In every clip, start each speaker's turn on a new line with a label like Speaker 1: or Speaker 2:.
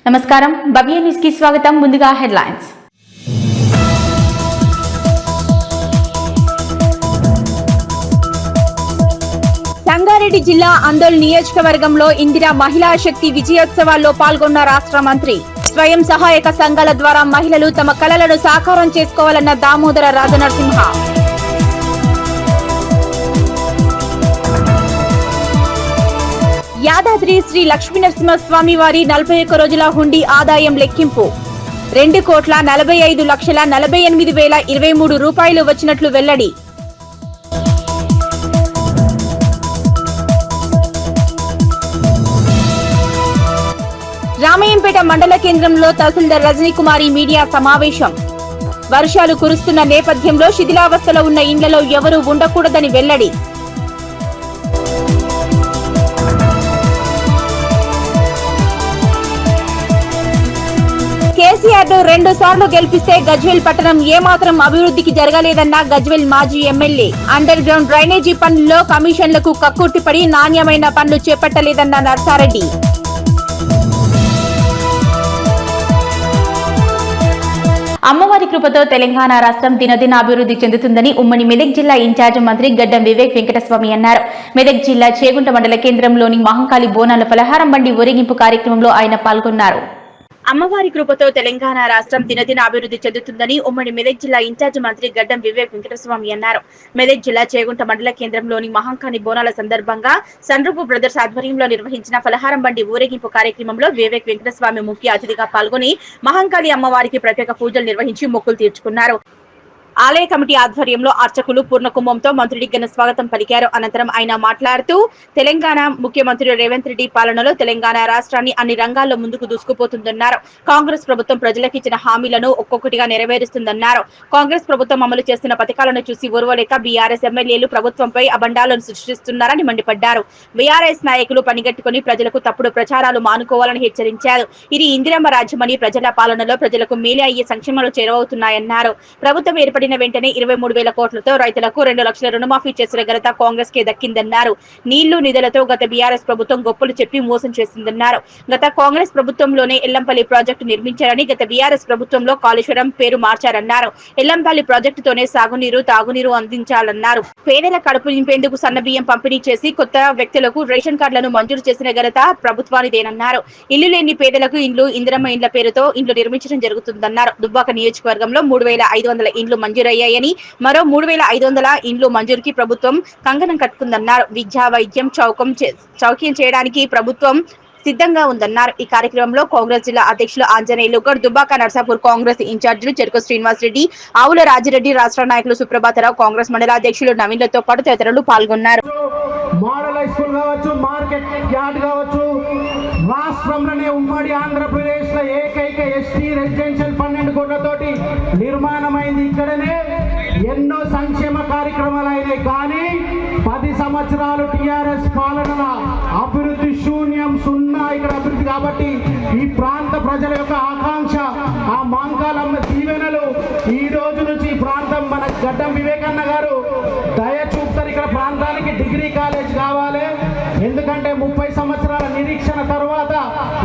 Speaker 1: నమస్కారం భవ్య న్యూస్ కి స్వాగతం. ముందుగా హెడ్లైన్స్.
Speaker 2: సంగారెడ్డి జిల్లా అందోల్ నియోజకవర్గంలో ఇందిరా మహిళా శక్తి విజయోత్సవాల్లో పాల్గొన్న రాష్ట్ర మంత్రి. స్వయం సహాయక సంఘాల ద్వారా మహిళలు తమ కలలను సాకారం చేసుకోవాలన్న దామోదర రాజనరసింహ. యాదాద్రి శ్రీ లక్ష్మీనరసింహస్వామి వారి 41 రోజుల హుండీ ఆదాయం లెక్కింపు 2,45,48,023 రూపాయలు వచ్చినట్లు వెల్లడి. రామయ్యంపేట మండల కేంద్రంలో తహసీల్దార్ రజనీకుమారి మీడియా సమావేశం. వర్షాలు కురుస్తున్న నేపథ్యంలో శిథిలావస్థలో ఉన్న ఇండ్లలో ఎవరూ ఉండకూడదని వెల్లడి. కేసీఆర్ ను 2 సార్లు గెలిపిస్తే గజ్వేల్ పట్టణం ఏమాత్రం అభివృద్ధికి జరగలేదన్న గజ్వేల్ మాజీ ఎమ్మెల్యే. అండర్ గ్రౌండ్ డ్రైనేజీ పనుల్లో కమిషన్లకు కక్కుర్తిపడి నాణ్యమైన పనులు చేపట్టలేదన్న నర్సారెడ్డి.
Speaker 1: అమ్మవారి కృపతో తెలంగాణ రాష్ట్రం దినదిన అభివృద్ధి చెందుతుందని ఉమ్మడి మెదక్ జిల్లా ఇన్ఛార్జ్ మంత్రి గడ్డం వివేక్ వెంకటస్వామి అన్నారు. మెదక్ జిల్లా చేగుంట మండల కేంద్రంలోని మహంకాళి బోనాల పలహారం బండి ఊరేగింపు కార్యక్రమంలో ఆయన పాల్గొన్నారు. అమ్మవారి కృపతో తెలంగాణ రాష్ట్రం దినదిన అభివృద్ధి చెందుతుందని ఉమ్మడి మెదక్ జిల్లా ఇన్ఛార్జ్ మంత్రి గడ్డం వివేక్ వెంకటస్వామి అన్నారు. మెదక్ జిల్లా చేగుంట మండల కేంద్రంలోని మహంకాళి బోనాల సందర్భంగా సన్రూపు బ్రదర్స్ ఆధ్వర్యంలో నిర్వహించిన పలహారం బండి ఊరేగింపు కార్యక్రమంలో వివేక్ వెంకటస్వామి ముఖ్య అతిథిగా పాల్గొని మహంకాళి అమ్మవారికి ప్రత్యేక పూజలు నిర్వహించి మొక్కులు తీర్చుకున్నారు. ఆలయ కమిటీ ఆధ్వర్యంలో అర్చకులు పూర్ణకుంభంతో మంత్రుడికి ఘన స్వాగతం పలికారు. అనంతరం ఆయన మాట్లాడుతూ తెలంగాణ ముఖ్యమంత్రి రేవంత్ రెడ్డి పాలనలో తెలంగాణ రాష్ట్రాన్ని అన్ని రంగాల్లో ముందుకు దూసుకుపోతుందన్నారు. కాంగ్రెస్ ప్రభుత్వం ప్రజలకు ఇచ్చిన హామీలను ఒక్కొక్కటిగా నెరవేరుస్తుందన్నారు. కాంగ్రెస్ ప్రభుత్వం అమలు చేస్తున్న పథకాలను చూసి ఓర్వలేక బీఆర్ఎస్ ఎమ్మెల్యేలు ప్రభుత్వంపై అబండాలను సృష్టిస్తున్నారని మండిపడ్డారు. బీఆర్ఎస్ నాయకులు పనిగట్టుకుని ప్రజలకు తప్పుడు ప్రచారాలు మానుకోవాలని హెచ్చరించారు. ఇది ఇందిరమ్మ రాజ్యమని ప్రజల పాలనలో ప్రజలకు మేలు అయ్యే సంక్షేమాలు చేరవుతున్నాయన్నారు. ప్రభుత్వం ఏర్పడిన వెంటనే 23,000 కోట్లతో రైతులకు 2 లక్షల రుణమాఫీ చేసిన ఘనత కాంగ్రెస్ కే దక్కిందన్నారు. నీళ్లు నిధులతో గత బీఆర్ఎస్ ప్రభుత్వం గొప్పలు చెప్పి మోసం చేసిందన్నారు. గత కాంగ్రెస్ ప్రభుత్వంలోనే ఎల్లంపల్లి ప్రాజెక్టు నిర్మించారని, గత బీఆర్ఎస్ ప్రభుత్వంలో కాళేశ్వరం పేరు మార్చారన్నారు. ఎల్లంపల్లి ప్రాజెక్టుతోనే సాగునీరు తాగునీరు అందించాలన్నారు. పేదల కడుపు నింపేందుకు సన్నబియ్యం పంపిణీ చేసి కొత్త వ్యక్తులకు రేషన్ కార్డులను మంజూరు చేసిన ఘనత ప్రభుత్వానిదేనన్నారు. ఇల్లు లేని పేదలకు ఇండ్లు ఇందిరమ్మ ఇండ్ల పేరుతో ఇండ్లు నిర్మించడం జరుగుతుందన్నారు. దుబ్బాక నియోజకవర్గంలో 3,500 ఇండ్లు మంజూరయ్యాయని, మరో 3,500 ఇండ్లు మంజూరుకి ప్రభుత్వం కంకణం కట్టుకుందన్నారు. విద్యా వైద్యం చౌక్యం చేయడానికి ప్రభుత్వం సిద్ధంగా ఉందన్నారు. ఈ కార్యక్రమంలో కాంగ్రెస్ జిల్లా అధ్యక్షులు ఆంజనేయులు గౌడ్, దుబ్బాక నర్సాపూర్ కాంగ్రెస్ ఇన్ఛార్జీలు చెరుకు శ్రీనివాస్ రెడ్డి, ఆవుల రాజిరెడ్డి, రాష్ట్ర నాయకులు సుప్రభాతరావు, కాంగ్రెస్ మండల అధ్యక్షులు నవీన్లతో పాటు తదితరులు పాల్గొన్నారు.
Speaker 3: రాష్ట్రంలోనే ఉమ్మడి ఆంధ్రప్రదేశ్ లో ఏకైక ఎస్టీ రెసిడెన్షియల్ 12 కోట్లతోటి నిర్మాణమైంది. ఇక్కడనే ఎన్నో సంక్షేమ కార్యక్రమాలు అయినాయి. కానీ 10 సంవత్సరాలు టిఆర్ఎస్ పాలన అభివృద్ధి శూన్యం, సున్నా ఇక్కడ అభివృద్ధి. కాబట్టి ఈ ప్రాంత ప్రజల యొక్క ఆకాంక్ష, ఆ మాంకాలమ్మ దీవెనలు ఈ రోజు నుంచి ఈ ప్రాంతం మన గడ్డం వివేకన్న గారు దయ చూపుతారు. ఇక్కడ ప్రాంతానికి డిగ్రీ కాలేజ్ కావాలి. ఎందుకంటే 30 సంవత్సరాల నిరీక్షణ తర్వాత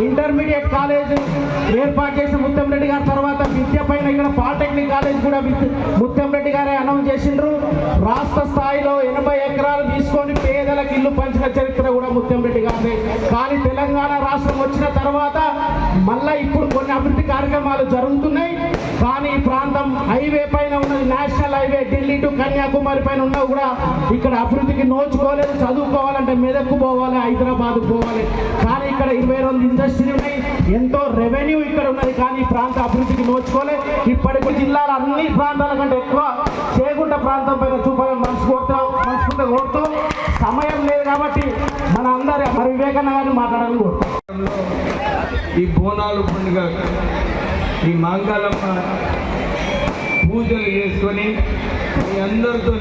Speaker 3: ఇంటర్మీడియట్ కాలేజ్ ఏర్పాటు చేసిన ముత్తం రెడ్డి గారి తర్వాత విద్య పైన ఇక్కడ పాలిటెక్నిక్ కాలేజ్ కూడా ముత్తం రెడ్డి గారే అనౌన్స్ చేసిండ్రు. రాష్ట్ర స్థాయిలో 80 ఎకరాలు తీసుకొని పేదలకు ఇల్లు పంచిన చరిత్ర కూడా ముత్తం రెడ్డి గారి. కానీ తెలంగాణ రాష్ట్రం వచ్చిన తర్వాత మళ్ళా ఇప్పుడు కొన్ని అభివృద్ధి కార్యక్రమాలు జరుగుతున్నాయి. కానీ ఈ ప్రాంతం హైవే పైన ఉన్నది, national highway Delhi to Kanyakumari పైన ఉన్నా కూడా ఇక్కడ అభివృద్ధికి నోచుకోలేదు. చదువుకోవాలంటే మెదక్కు పోవాలి, హైదరాబాద్ పోవాలి. కానీ ఇక్కడ 22 ఇండస్ట్రీలు ఉన్నాయి, ఎంతో రెవెన్యూ ఇక్కడ ఉన్నది. కానీ ఈ ప్రాంత అభివృద్ధికి నోచుకోలేదు. ఇప్పటికి జిల్లాల అన్ని ప్రాంతాల కంటే ఎక్కువ చేగుంట ప్రాంతం పైన చూపాలని మనస్ఫూర్తిగా కోరుతూ, సమయం లేదు కాబట్టి మన అందరి వివేకన్న గారిని మాట్లాడాలని కోరుతాం.
Speaker 4: ఈ బోనాలు పండుగ, ఈ మాంకాలమ్మ పూజలు చేసుకొని మీ అందరితో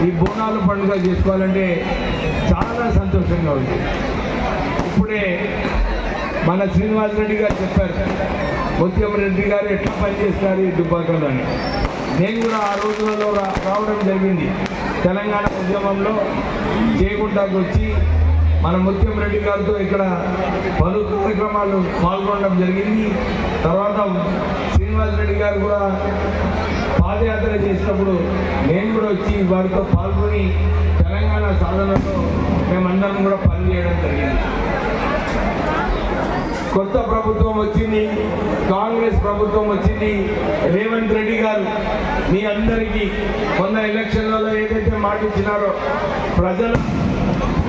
Speaker 4: ఈ బోనాలు పండుగ చేసుకోవాలంటే చాలా సంతోషంగా ఉంది. ఇప్పుడే మన శ్రీనివాస్ రెడ్డి గారు చెప్పారు, ముత్యం రెడ్డి గారు ఎట్లా పనిచేస్తారు ఈ దుబ్బాకలో అని. నేను కూడా ఆ రోజులలో రావడం జరిగింది. తెలంగాణ ఉద్యమంలో చేగుంటకు వచ్చి మన ముత్యం రెడ్డి గారితో ఇక్కడ పలు కార్యక్రమాలు పాల్గొనడం జరిగింది. తర్వాత శ్రీనివాస్ రెడ్డి గారు కూడా పాదయాత్ర చేసినప్పుడు నేను కూడా వచ్చి వారితో పాల్గొని తెలంగాణ సాధనలో మేమందరం కూడా పనిచేయడం జరిగింది. కొత్త ప్రభుత్వం వచ్చింది, కాంగ్రెస్ ప్రభుత్వం వచ్చింది. రేవంత్ రెడ్డి గారు మీ అందరికీ మొన్న ఎలక్షన్లలో ఏదైతే మాట ఇచ్చినారో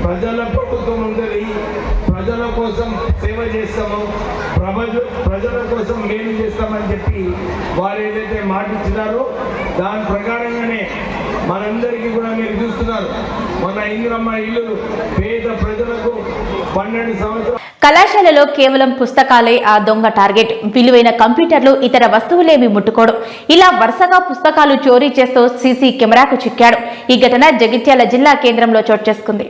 Speaker 4: ప్రజల ప్రభుత్వం ఉంటుంది, ప్రజల కోసం సేవ చేస్తాము, ప్రజల కోసం మేలు చేస్తామని చెప్పి వారు ఏదైతే మాట ఇచ్చినారో దాని ప్రకారంగానే మనందరికీ కూడా మీరు చూస్తున్నారు. మన ఇందిరమ్మ ఇల్లు పేద ప్రజలకు 12 సంవత్సరాలు.
Speaker 1: కళాశాలలో కేవలం పుస్తకాలే ఆ దొంగ టార్గెట్. విలువైన కంప్యూటర్లు, ఇతర వస్తువులేమి ముట్టుకోడు. ఇలా వరుసగా పుస్తకాలు చోరీ చేస్తూ సీసీ కెమెరాకు చిక్కాడు. ఈ ఘటన జగిత్యాల జిల్లా కేంద్రంలో చోటు చేసుకుంది.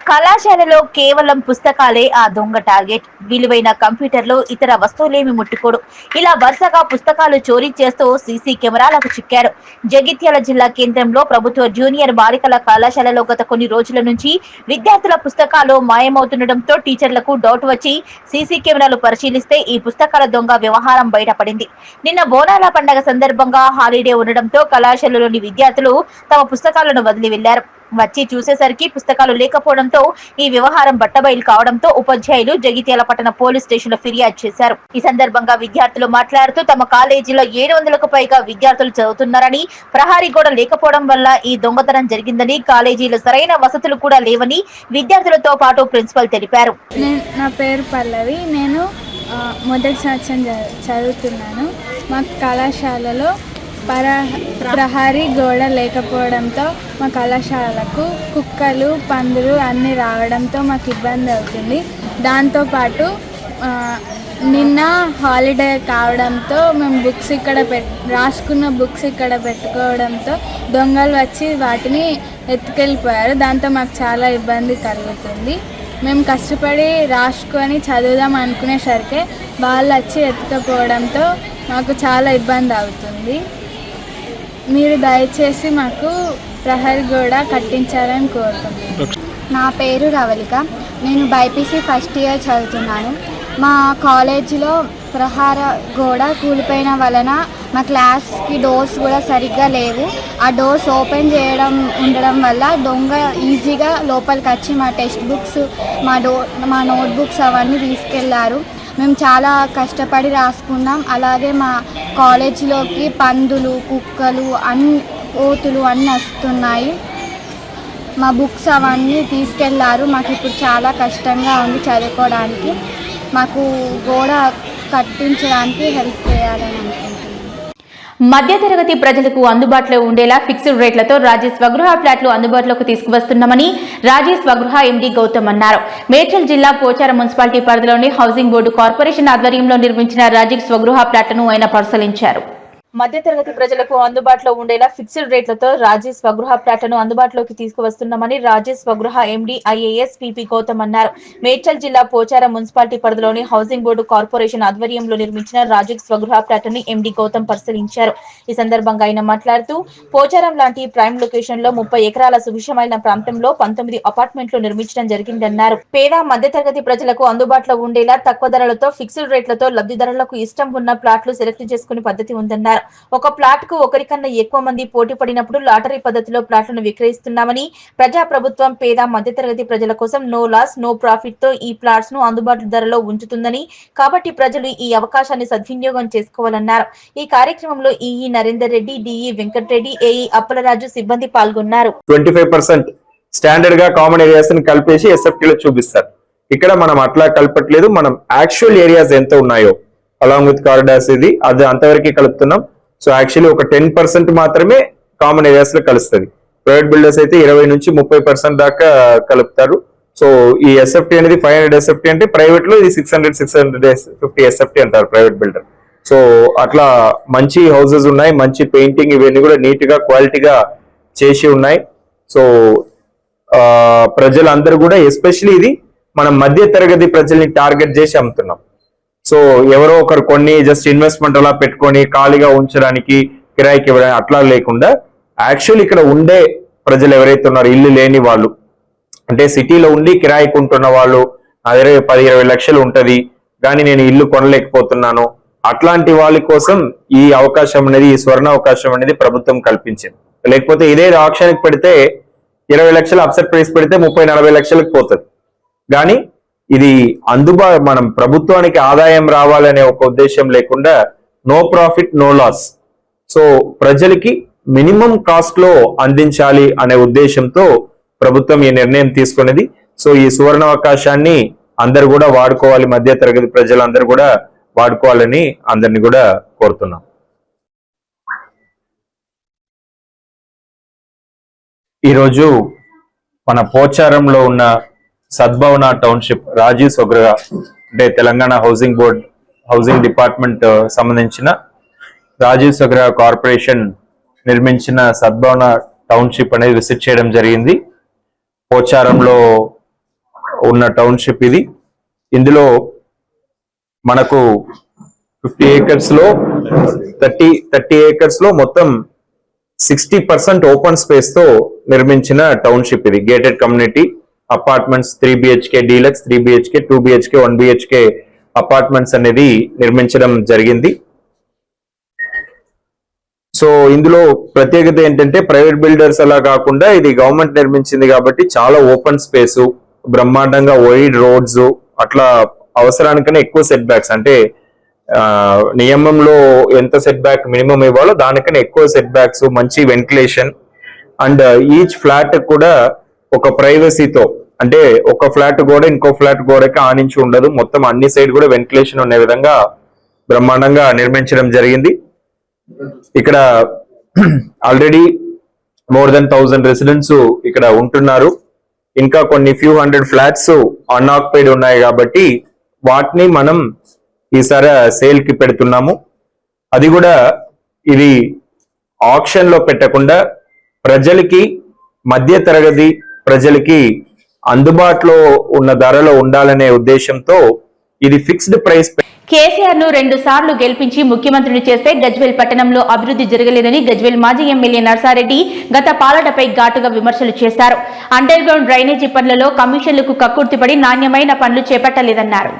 Speaker 1: కళాశాలలో కేవలం పుస్తకాలే ఆ దొంగ టార్గెట్. విలువైన కంప్యూటర్లు, ఇతర వస్తువులేమి ముట్టుకోడు. ఇలా వరుసగా పుస్తకాలు చోరీ చేస్తూ సీసీ కెమెరాలకు చిక్కాడు. జగిత్యాల జిల్లా కేంద్రంలో ప్రభుత్వ జూనియర్ బాలికల కళాశాలలో గత కొన్ని రోజుల నుంచి విద్యార్థుల పుస్తకాలు మాయమవుతుండటంతో టీచర్లకు డౌట్ వచ్చి సీసీ కెమెరాలు పరిశీలిస్తే ఈ పుస్తకాల దొంగ వ్యవహారం బయటపడింది. నిన్న బోనాల పండగ సందర్భంగా హాలిడే ఉండడంతో కళాశాలలోని విద్యార్థులు తమ పుస్తకాలను వదిలి వెళ్లారు. వచ్చి చూసేసరికి పుస్తకాలు లేకపోవడంతో ఈ వ్యవహారం బట్టబయలు కావడంతో ఉపాధ్యాయులు జగిత్యాల పట్టణ పోలీస్ స్టేషన్ లో ఫిర్యాదు చేశారు. ఈ సందర్భంగా విద్యార్థులు మాట్లాడుతూ తమ కాలేజీలో 700కు పైగా విద్యార్థులు చదువుతున్నారని, ప్రహారీ గోడ లేకపోవడం వల్ల ఈ దొంగతనం జరిగిందని, కాలేజీలో సరైన వసతులు కూడా లేవని విద్యార్థులతో పాటు ప్రిన్సిపల్ తెలిపారు.
Speaker 5: నా పేరు పల్లవి. నేను మొదటి సంవత్సరం చదువుతున్నాను. మా కళాశాలలో ప్రహరీ గోడ లేకపోవడంతో మా కళాశాలకు కుక్కలు, పందులు అన్నీ రావడంతో మాకు ఇబ్బంది అవుతుంది. దాంతోపాటు నిన్న హాలిడే కావడంతో మేము బుక్స్ ఇక్కడ రాసుకున్న బుక్స్ ఇక్కడ పెట్టుకోవడంతో దొంగలు వచ్చి వాటిని ఎత్తుకెళ్ళిపోయారు. దాంతో మాకు చాలా ఇబ్బంది కలుగుతుంది. మేము కష్టపడి రాసుకొని చదువుదాం అనుకునేసరికి వాళ్ళు వచ్చి ఎత్తుకపోవడంతో మాకు చాలా ఇబ్బంది అవుతుంది. మీరు దయచేసి మాకు ప్రహరీ గోడ కట్టించాలని కోరుకుంటున్నాను.
Speaker 6: నా పేరు రవళిక. నేను బైపీసీ ఫస్ట్ ఇయర్ చదువుతున్నాను. మా కాలేజీలో ప్రహార గోడ కూలిపోయిన వలన మా క్లాస్కి డోర్స్ కూడా సరిగ్గా లేవు. ఆ డోర్స్ ఓపెన్ ఉండడం వల్ల దొంగ ఈజీగా లోపలికి వచ్చి మా టెక్స్ట్ బుక్స్, మా నోట్బుక్స్ అవన్నీ తీసుకెళ్లారు. మేము చాలా కష్టపడి రాసుకున్నాం. అలాగే మా కాలేజీలోకి పందులు, కుక్కలు, కోతులు అన్నీ వస్తున్నాయి. మా బుక్స్ అవన్నీ తీసుకెళ్లారు. మాకు ఇప్పుడు చాలా కష్టంగా ఉంది చదువుకోవడానికి. మాకు గోడ కట్టించడానికి హెల్ప్ చేయాలని అనుకుంటున్నాను.
Speaker 1: మధ్యతరగతి ప్రజలకు అందుబాటులో ఉండేలా ఫిక్స్డ్ రేట్లతో రాజీవ్ స్వగృహ ఫ్లాట్లు అందుబాటులోకి తీసుకువస్తున్నామని రాజీవ్ స్వగృహ ఎండీ గౌతమ్ అన్నారు. మేడ్చల్ జిల్లా పోచారం మున్సిపాలిటీ పరిధిలోని హౌసింగ్ బోర్డు కార్పొరేషన్ ఆధ్వర్యంలో నిర్మించిన రాజీవ్ స్వగృహ ఫ్లాట్లను ఆయన పరిశీలించారు. మధ్యతరగతి ప్రజలకు అందుబాటులో ఉండేలా ఫిక్స్డ్ రేట్లతో రాజీవ్ స్వగృహ ఫ్లాట్లను అందుబాటులోకి తీసుకువస్తున్నామని Rajiv Swagruha MD IAS PP Gautam అన్నారు. మేడ్చల్ జిల్లా పోచారం మున్సిపాలిటీ పరిధిలోని హౌసింగ్ బోర్డు కార్పొరేషన్ ఆధ్వర్యంలో నిర్మించిన రాజీవ్ స్వగృహ ఫ్లాట్ని ఎండీ గౌతమ్ పరిశీలించారు. ఈ సందర్భంగా ఆయన మాట్లాడుతూ పోచారం లాంటి ప్రైమ్ లొకేషన్ లో 30 ఎకరాల సుభిక్షమైన ప్రాంతంలో 19 అపార్ట్మెంట్లు నిర్మించడం జరిగిందన్నారు. పేద మధ్యతరగతి ప్రజలకు అందుబాటులో ఉండేలా తక్కువ ధరలతో ఫిక్స్డ్ రేట్లతో లబ్ధిదారులకు ఇష్టం ఉన్న ప్లాట్లు సెలెక్ట్ చేసుకునే పద్ధతి ఉందన్నారు. ఒక ప్లాట్ కు ఒకరికన్నా ఎక్కువ మంది పోటీ పడినప్పుడు లాటరీ పద్ధతిలో ప్లాట్లను విక్రయిస్తున్నామని, ప్రజా ప్రభుత్వం పేద మధ్యతరగతి ప్రజల కోసం నో లాస్ నో ప్రాఫిట్ తో ఈ ప్లాట్స్ ను అందుబాటు ధరలో ఉంచుతుందని, కాబట్టి ప్రజలు ఈ అవకాశాన్ని సద్వినియోగం చేసుకోవాలన్నారు. ఈ కార్యక్రమంలో EE Narender Reddy, DE Venkatareddy, AE Appalaraju సిబ్బంది పాల్గొన్నారు.
Speaker 7: 25% స్టాండర్డ్ గా కామన్ ఏరియాస్ ని కలిపేసి ఎస్ఎఫ్టీ లో చూపిస్తారు. ఇక్కడ మనం అట్లా కలపట్లేదు. మనం యాక్చువల్ ఏరియాస్ ఎంత ఉన్నాయో అలాంగ్ విత్ కారిడార్స్ అది అంతవరకు కలుపుతున్నాం. సో యాక్చువల్లీ ఒక 10% మాత్రమే కామన్ ఏరియాస్ లో కలుస్తుంది. ప్రైవేట్ బిల్డర్స్ అయితే 20 నుంచి 30% దాకా కలుపుతారు. సో ఈ ఎస్ఎఫ్టీ అనేది 500 ఎస్ఎఫ్టీ అంటే ప్రైవేట్ లో ఇది 650 ఎస్ఎఫ్టీ అంటారు ప్రైవేట్ బిల్డర్. సో అట్లా మంచి హౌసెస్ ఉన్నాయి, మంచి పెయింటింగ్ ఇవన్నీ కూడా నీట్ గా క్వాలిటీగా చేసి ఉన్నాయి. సో ప్రజలందరూ కూడా ఎస్పెషల్లీ ఇది మనం మధ్య తరగతి ప్రజల్ని టార్గెట్ చేసి అమ్ముతున్నాం. సో ఎవరో ఒకరు కొన్ని జస్ట్ ఇన్వెస్ట్మెంట్ అలా పెట్టుకొని ఖాళీగా ఉంచడానికి కిరాయికి ఇవ్వడానికి అట్లా లేకుండా యాక్చువల్ ఇక్కడ ఉండే ప్రజలు ఎవరైతే ఉన్నారో ఇల్లు లేని వాళ్ళు అంటే సిటీలో ఉండి కిరాయికి ఉంటున్న వాళ్ళు నా దగ్గర 10-20 లక్షలు ఉంటది కానీ నేను ఇల్లు కొనలేకపోతున్నాను, అట్లాంటి వాళ్ళ కోసం ఈ అవకాశం అనేది, ఈ స్వర్ణ అవకాశం అనేది ప్రభుత్వం కల్పించింది. లేకపోతే ఇదే ఆక్షన్కి పెడితే 20 లక్షలు అప్సెట్ ప్రైస్ పెడితే 30-40 లక్షలకు పోతుంది. కానీ ఇది మనం ప్రభుత్వానికి ఆదాయం రావాలనే ఒక ఉద్దేశం లేకుండా no profit no loss, so ప్రజలకి మినిమం కాస్ట్ లో అందించాలి అనే ఉద్దేశంతో ప్రభుత్వం ఈ నిర్ణయం తీసుకున్నది. సో ఈ సువర్ణ అవకాశాన్ని అందరు కూడా వాడుకోవాలి, మధ్య తరగతి ప్రజలందరూ కూడా వాడుకోవాలని అందరిని కూడా కోరుతున్నాం. ఈరోజు మన పోచారంలో ఉన్న సద్భవన టౌన్షిప్ రాజీవ్ సొగ్రగా అంటే తెలంగాణ హౌసింగ్ డిపార్ట్మెంట్ సంబంధించిన రాజీవ్ సొగ్రగా కార్పొరేషన్ నిర్మించిన సద్భవన టౌన్షిప్ అనేది విజిట్ చేయడం జరిగింది. పోచారంలో ఉన్న టౌన్షిప్ ఇది. ఇందులో మనకు 50 acres లో 30 acres లో మొత్తం 60% ఓపెన్ స్పేస్ తో నిర్మించిన టౌన్షిప్ ఇది. Gated community apartments 3 BHK deluxe, 3 BHK, 2 BHK, 1 BHK apartments అనేది నిర్మించడం జరిగింది. సో ఇందులో ప్రత్యేకత ఏంటంటే ప్రైవేట్ బిల్డర్స్ అలా కాకుండా ఇది గవర్నమెంట్ నిర్మించింది కాబట్టి చాలా ఓపెన్ స్పేస్, బ్రహ్మాండంగా వైడ్ రోడ్స్, అట్లా అవసరానికన్నా ఎక్కువ సెట్ బ్యాక్స్, అంటే నియమంలో ఎంత సెట్ బ్యాక్ మినిమం ఇవ్వాలో దానికన్నా ఎక్కువ సెట్ బ్యాక్స్, మంచి వెంటిలేషన్ అండ్ ఈచ్ ఫ్లాట్ కూడా ఒక ప్రైవసీతో, అంటే ఒక ఫ్లాట్ గోడ ఇంకో ఫ్లాట్ గోడకి ఆనించి ఉండదు, మొత్తం అన్ని సైడ్ కూడా వెంటిలేషన్ ఉండే విధంగా బ్రహ్మాండంగా నిర్మించడం జరిగింది. ఇక్కడ ఆల్రెడీ మోర్ దెన్ 1000 రెసిడెంట్స్ ఇక్కడ ఉంటున్నారు. ఇంకా కొన్ని ఫ్యూ హండ్రెడ్ ఫ్లాట్స్ అన్ఆక్యుపైడ్ ఉన్నాయి కాబట్టి వాటిని మనం ఈసారి సేల్ కి పెడుతున్నాము. అది కూడా ఇది ఆక్షన్ లో పెట్టకుండా ప్రజలకి, మధ్య తరగతి ప్రజలకి అందుబాటులో ఉన్న ధరలో ఉండాలనే ఉద్దేశంతో ఇది ఫిక్స్డ్ ప్రైస్.
Speaker 1: కేసీఆర్ ను 2 సార్లు గెలిపించి ముఖ్యమంత్రిని చేస్తే గజ్వేల్ పట్టణంలో అభివృద్ధి జరగలేదని గజ్వేల్ మాజీ ఎమ్మెల్యే నర్సారెడ్డి గత పాలనపై ఘాటుగా విమర్శలు చేశారు. అండర్ గ్రౌండ్ డ్రైనేజీ పనులలో కమిషన్లకు కక్కుర్తిపడి నాణ్యమైన పనులు చేపట్టలేదన్నారు.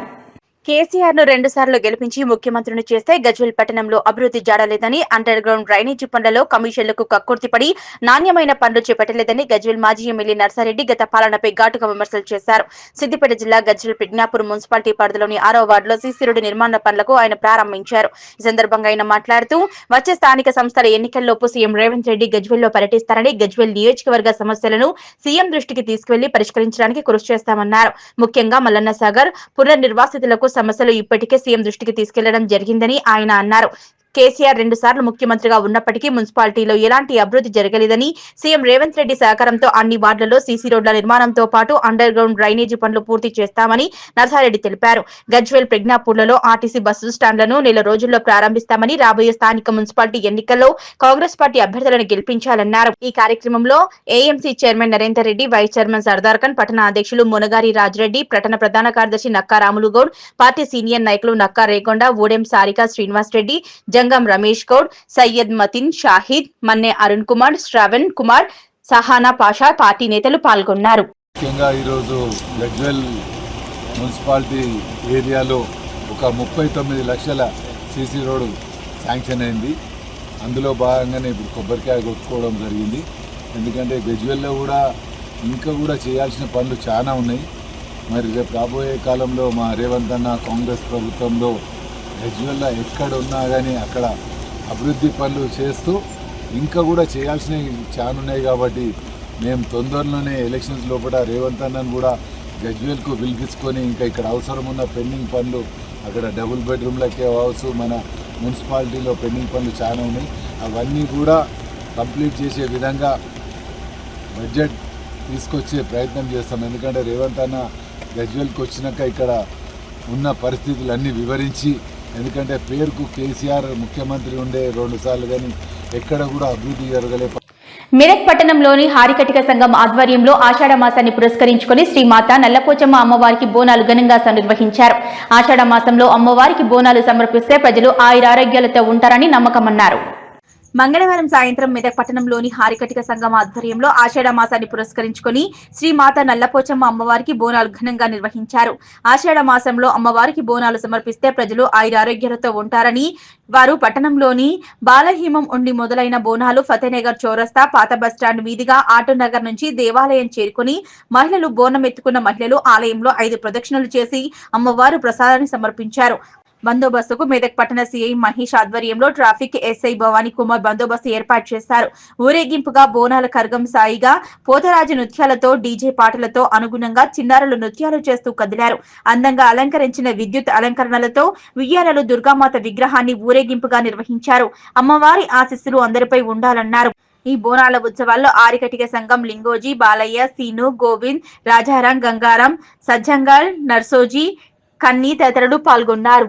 Speaker 1: కేసీఆర్ ను 2 సార్లు గెలిపించి ముఖ్యమంత్రిని చేస్తే గజ్వేల్ పట్టణంలో అభివృద్ధి జాడలేదని, అండర్ గ్రౌండ్ డ్రైనేజీ పనులలో కమిషన్లకు కక్కుర్తిపడి నాణ్యమైన పనులు చేపట్టలేదని గజ్వేల్ మాజీ ఎమ్మెల్యే నర్సారెడ్డి గత పాలనపై ఘాటుగా విమర్శలు చేశారు. సిద్దిపేట జిల్లా గజ్వేల్ ప్రజ్ఞాపూర్ మున్సిపాలిటీ పరిధిలోని 6వ వార్డులో సీసీ రోడ్డు నిర్మాణ పనులకు ఆయన ప్రారంభించారు. ఈ సందర్భంగా ఆయన మాట్లాడుతూ వచ్చే స్థానిక సంస్థల ఎన్నికల్లోపు సీఎం రేవంత్ రెడ్డి గజ్వేల్లో పర్యటిస్తారని, గజ్వేల్ నియోజకవర్గ సమస్యలను సీఎం దృష్టికి తీసుకువెళ్లి పరిష్కరించడానికి కృషి చేస్తామన్నారు. ముఖ్యంగా మల్లన్న సాగర్ పునర్నిర్వాసితులకు సమస్యలు ఇప్పటికే సీఎం దృష్టికి తీసుకెళ్లడం జరిగిందని ఆయన అన్నారు. కేసీఆర్ 2 సార్లు ముఖ్యమంత్రిగా ఉన్నప్పటికీ మున్సిపాలిటీలో ఎలాంటి అభివృద్ధి జరగలేదని, సీఎం రేవంత్ రెడ్డి సహకారంతో అన్ని వార్డులలో సీసీ రోడ్ల నిర్మాణంతో పాటు అండర్ గ్రౌండ్ డ్రైనేజీ పనులు పూర్తి చేస్తామని నర్సారెడ్డి తెలిపారు. గజ్వేల్ ప్రజ్ఞాపూర్లలో ఆర్టీసీ బస్సు స్టాండ్లను నెల రోజుల్లో ప్రారంభిస్తామని, రాబోయే స్థానిక మున్సిపాలిటీ ఎన్నికల్లో కాంగ్రెస్ పార్టీ అభ్యర్థులను గెలిపించాలన్నారు. ఈ కార్యక్రమంలో AMC chairman Narender Reddy, vice chairman Sardar Khan, పట్టణ అధ్యక్షులు మునగారి రాజిరెడ్డి, పట్టణ ప్రధాన కార్యదర్శి నక్కా రాములు గౌడ్, పార్టీ సీనియర్ నాయకులు నక్కా రేగొండ, ఊడెం సారిక శ్రీనివాస్ రెడ్డి, జంగం రమేష్ గౌడ్, సయ్యద్ మతిన్, షాహిద్, మన్నె అరుణ్ కుమార్, శ్రవణ్ కుమార్, సహానా పాషా పార్టీ నేతలు పాల్గొన్నారు.
Speaker 8: ముఖ్యంగా ఈరోజు గజ్వేల్ మున్సిపాలిటీ ఏరియాలో ఒక 39 లక్షల సీసీ రోడ్డు శాంక్షన్ అయింది. అందులో భాగంగానే ఇప్పుడు కొబ్బరికాయ కొట్టుకోవడం జరిగింది. ఎందుకంటే గజ్వేల్లో కూడా ఇంకా కూడా చేయాల్సిన పనులు చాలా ఉన్నాయి. మరి రేపు రాబోయే కాలంలో మా రేవంత్ అన్న కాంగ్రెస్ ప్రభుత్వంలో గజ్వేల్లో ఎక్కడ ఉన్నా కానీ అక్కడ అభివృద్ధి పనులు చేస్తూ ఇంకా కూడా చేయాల్సినవి చాలా ఉన్నాయి. కాబట్టి మేము తొందరలోనే ఎలక్షన్స్ లోపల రేవంత్ అన్నను కూడా గజ్వేల్కు పిలిపించుకొని ఇంకా ఇక్కడ అవసరం ఉన్న పెండింగ్ పనులు, అక్కడ డబుల్ బెడ్రూమ్లకే అవ్వచ్చు, మన మున్సిపాలిటీలో పెండింగ్ పనులు చాలా ఉన్నాయి, అవన్నీ కూడా కంప్లీట్ చేసే విధంగా బడ్జెట్ తీసుకొచ్చే ప్రయత్నం చేస్తాం. ఎందుకంటే రేవంత్ అన్న గజ్వేల్కి వచ్చినాక ఇక్కడ ఉన్న పరిస్థితులన్నీ వివరించి, ఎందుకంటే పేరుకు కేసీఆర్ ముఖ్యమంత్రి ఉండే 2 సార్లు కానీ ఎక్కడ కూడా అభివృద్ధి జరగలే.
Speaker 1: మెదక్ పట్టణంలోని హారికటిక సంఘం ఆధ్వర్యంలో ఆషాఢ మాసాన్ని పురస్కరించుకుని శ్రీమాత నల్లపోచమ్మ అమ్మవారికి బోనాలు ఘనంగా నిర్వహించారు. ఆషాఢ మాసంలో అమ్మవారికి బోనాలు సమర్పిస్తే ప్రజలు ఆయురారోగ్యాలతో ఉంటారని నమ్మకమన్నారు.
Speaker 2: మంగళవారం సాయంత్రం మెదక్ పట్టణంలోని హారికటిక సంఘం ఆధ్వర్యంలో ఆషాఢ మాసాన్ని పురస్కరించుకుని శ్రీమాత నల్లపోచమ్మ అమ్మవారికి బోనాలు ఘనంగా నిర్వహించారు. ఆషాఢ మాసంలో అమ్మవారికి బోనాలు సమర్పిస్తే ప్రజలు ఆయురారోగ్యాలతో ఉంటారని వారు పట్టణంలోని బాలహీమం ఉండి మొదలైన బోనాలు ఫతేనగర్ చౌరస్తా పాత బస్టాండ్ మీదుగా ఆటోనగర్ నుంచి దేవాలయం చేరుకుని మహిళలు బోనం ఎత్తుకున్న మహిళలు ఆలయంలో 5 ప్రదక్షిణలు చేసి అమ్మవారు ప్రసాదాన్ని సమర్పించారు. బందోబస్తుకు మెదక్ పట్టణ సిఐ మహేష్ ఆధ్వర్యంలో ట్రాఫిక్ ఎస్ఐ భవానీ కుమార్ బందోబస్తు ఏర్పాటు చేశారు. ఊరేగింపుగా బోనాల కర్గం సాయిగా పోతరాజు నృత్యాలతో డీజే పాటలతో అనుగుణంగా చిన్నారులు నృత్యాలు చేస్తూ కదిలారు. అందంగా అలంకరించిన విద్యుత్ అలంకరణలతో ఉయ్యాలలు దుర్గామాత విగ్రహాన్ని ఊరేగింపుగా నిర్వహించారు. అమ్మవారి ఆశీస్సులు అందరిపై ఉండాలన్నారు. ఈ బోనాల ఉత్సవాల్లో ఆరికటిక సంఘం లింగోజీ, బాలయ్య, సీను, గోవింద్, రాజారాం, గంగారాం, సజ్జంగల్, నర్సోజీ, కన్నీ తదితరులు పాల్గొన్నారు.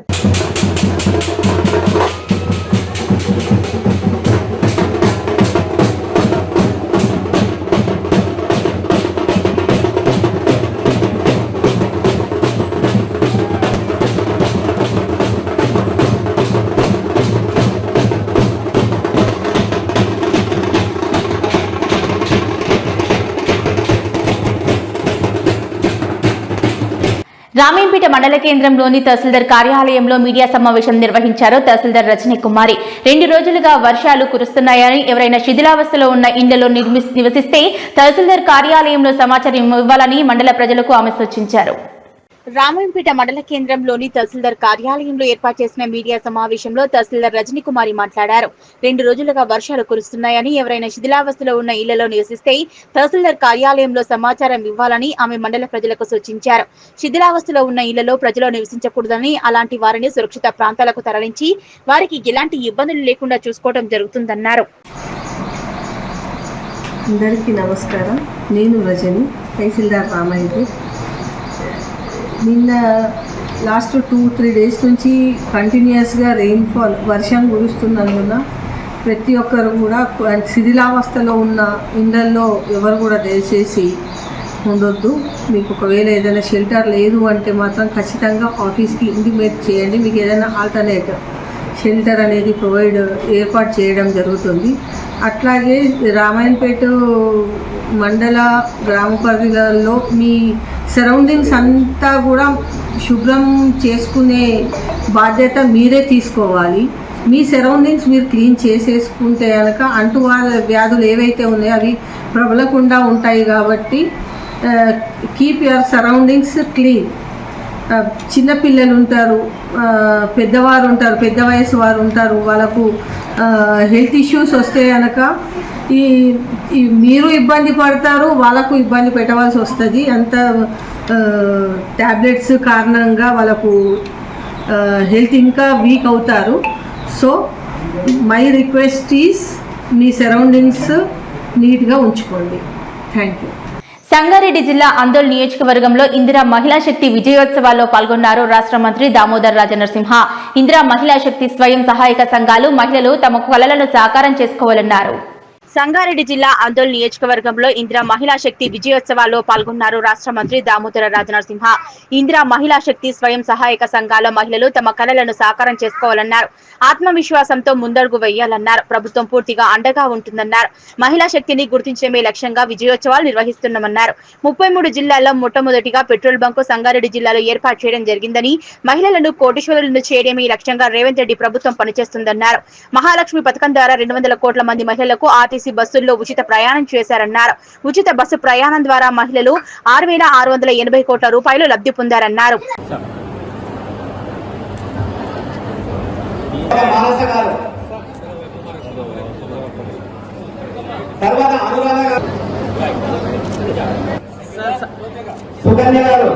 Speaker 1: రామేంపేట మండల కేంద్రంలోని తహసీల్దార్ కార్యాలయంలో మీడియా సమావేశం నిర్వహించారు. తహసీల్దార్ రజనీ కుమారి 2 రోజులుగా వర్షాలు కురుస్తున్నాయని ఎవరైనా శిథిలావస్థలో ఉన్న ఇళ్లలో నివసిస్తే తహసీల్దార్ కార్యాలయంలో సమాచారం ఇవ్వాలని మండల ప్రజలకు ఆమె సూచించారు. రామేంపేట మండల కేంద్రంలోని తహసీల్దార్ కార్యాలయంలో ఏర్పాటు చేసిన మీడియా సమావేశంలో తహసీల్దార్ రజనీ కుమారి మాట్లాడారు. 2 రోజులుగా వర్షాలు కురుస్తున్నాయని ఎవరైనా శిథిలావస్థలో ఉన్న ఇళ్లలో నివసిస్తే తహసీల్దార్ కార్యాలయంలో సమాచారం ఇవ్వాలని ఆమె మండల ప్రజలకు సూచించారు. శిథిలావస్థలో ఉన్న ఇళ్లలో ప్రజలు నివసించకూడదని, అలాంటి వారిని సురక్షిత ప్రాంతాలకు తరలించి వారికి ఎలాంటి ఇబ్బందులు లేకుండా చూసుకోవడం జరుగుతుందన్నారు.
Speaker 9: అందరికీ నమస్కారం. నేను రజని, తహసీల్దార్ రామయ్య. నిన్న లాస్ట్ 2-3 డేస్ నుంచి కంటిన్యూస్గా రెయిన్ఫాల్ వర్షం కురుస్తున్నందున ప్రతి ఒక్కరు కూడా శిథిలావస్థలో ఉన్న ఇళ్లల్లో ఎవరు కూడా దయచేసి ఉండొద్దు. మీకు ఒకవేళ ఏదైనా షెల్టర్ లేదు అంటే మాత్రం ఖచ్చితంగా ఆఫీస్కి ఇంటిమేట్ చేయండి. మీకు ఏదైనా ఆల్టర్నేట్ షెల్టర్ అనేది ఏర్పాటు చేయడం జరుగుతుంది. అట్లాగే రామాయణపేట మండల గ్రామ పరిధిలో మీ సరౌండింగ్స్ అంతా కూడా శుభ్రం చేసుకునే బాధ్యత మీరే తీసుకోవాలి. మీ సరౌండింగ్స్ మీరు క్లీన్ చేసేసుకుంటే కనుక వ్యాధులు ఏవైతే ఉన్నాయో అవి ప్రబలకుండా ఉంటాయి. కాబట్టి కీప్ యువర్ సరౌండింగ్స్ క్లీన్. చిన్నపిల్లలు ఉంటారు, పెద్దవారు ఉంటారు, పెద్ద వయసు వారు ఉంటారు, వాళ్ళకు హెల్త్ ఇష్యూస్ వస్తే కనుక మీరు ఇబ్బంది పడతారు, వాళ్ళకు ఇబ్బంది పెట్టవలసి వస్తుంది. అంత ట్యాబ్లెట్స్ కారణంగా వాళ్ళకు హెల్త్ ఇంకా వీక్ అవుతారు. So my request is me surroundings నీట్గా ఉంచుకోండి. Thank you.
Speaker 1: సంగారెడ్డి జిల్లా అందోల్ నియోజకవర్గంలో ఇందిరా మహిళా శక్తి విజయోత్సవాల్లో పాల్గొన్నారు రాష్ట్ర మంత్రి దామోదర్ రాజనరసింహ. ఇందిరా మహిళా శక్తి స్వయం సహాయక సంఘాలు మహిళలు తమ కలలను సాకారం చేసుకోవాలన్నారు. సంగారెడ్డి జిల్లా అందోల్ నియోజకవర్గంలో ఇందిరా మహిళా శక్తి విజయోత్సవాల్లో పాల్గొన్నారు రాష్ట్ర మంత్రి దామోదర రాజనరసింహ. ఇందిరా మహిళా శక్తి స్వయం సహాయక సంఘాల మహిళలు తమ కలలను సాకారం చేసుకోవాలన్నారు. ఆత్మవిశ్వాసంతో ముందడుగు వేయాలన్నారు. ప్రభుత్వం పూర్తిగా అండగా ఉంటుందన్నారు. మహిళా శక్తిని గుర్తించడమే లక్ష్యంగా విజయోత్సవాలు నిర్వహిస్తున్నామన్నారు. 33 జిల్లాల్లో మొట్టమొదటిగా పెట్రోల్ బంకు సంగారెడ్డి జిల్లాలో ఏర్పాటు చేయడం జరిగిందని, మహిళలను కోటీశ్వరులను చేయడమే లక్ష్యంగా రేవంత్ రెడ్డి ప్రభుత్వం పనిచేస్తుందన్నారు. మహాలక్ష్మి పథకం ద్వారా 200 కోట్ల మంది మహిళలకు ఆర్టీసీ బస్సుల్లో ఉచిత ప్రయాణం చేశారన్నారు. ఉచిత బస్సు ప్రయాణం ద్వారా మహిళలు 6,680 కోట్ల రూపాయలు లబ్ధి పొందారన్నారు.
Speaker 3: సుకన్య గారు,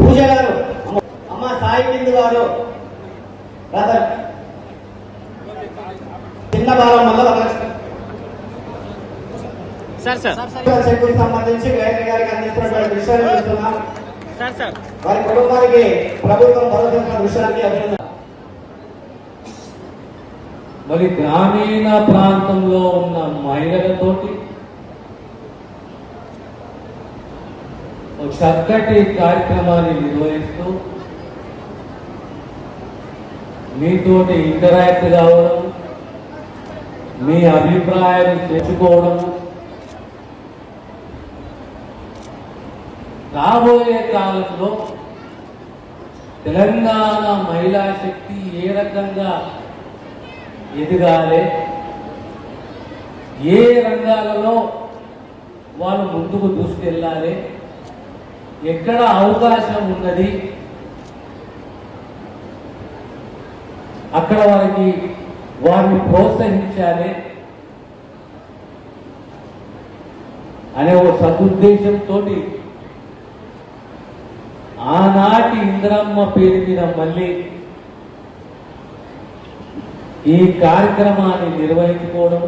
Speaker 3: పూజ గారు, అమ్మ సాయి బిందు గారు, చిన్న భావం వల్ల సంబంధించి గాయత్రి గారికి అందిస్తున్నటువంటి విషయాన్ని చూస్తున్నాం. వారి కుటుంబానికి ప్రభుత్వం భరోసా విషయానికి అభినందన.
Speaker 10: మరి గ్రామీణ ప్రాంతంలో ఉన్న మహిళలతోటి చక్కటి కార్యక్రమాన్ని నిర్వహిస్తూ మీతోటి ఇంటరాక్ట్ కావడం, మీ అభిప్రాయాలు తెచ్చుకోవడం, రాబోయే కాలంలో తెలంగాణ మహిళా శక్తి ఏ రకంగా ఎదగాలి, ఏ రంగాలలో వాళ్ళు ముందుకు దూసుకెళ్ళాలి, ఎక్కడ అవకాశం ఉన్నది అక్కడ వారిని ప్రోత్సహించాలి అనే ఒక సదుద్దేశంతో ఆనాటి ఇందిరమ్మ పేరు మీద మళ్ళీ ఈ కార్యక్రమాన్ని నిర్వహించుకోవడం,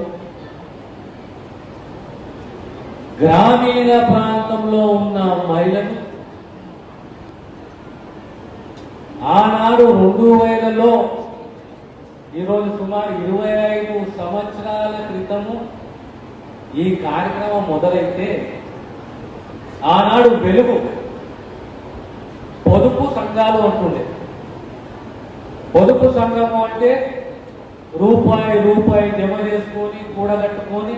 Speaker 10: గ్రామీణ ప్రాంతంలో ఉన్న మహిళలు ఆనాడు 2000లో ఈరోజు సుమారు 25 సంవత్సరాల క్రితము ఈ కార్యక్రమం మొదలైతే ఆనాడు వెలుగు పొదుపు సంఘాలు అంటుండే. పొదుపు సంఘము అంటే రూపాయి జమ చేసుకొని కూడగట్టుకొని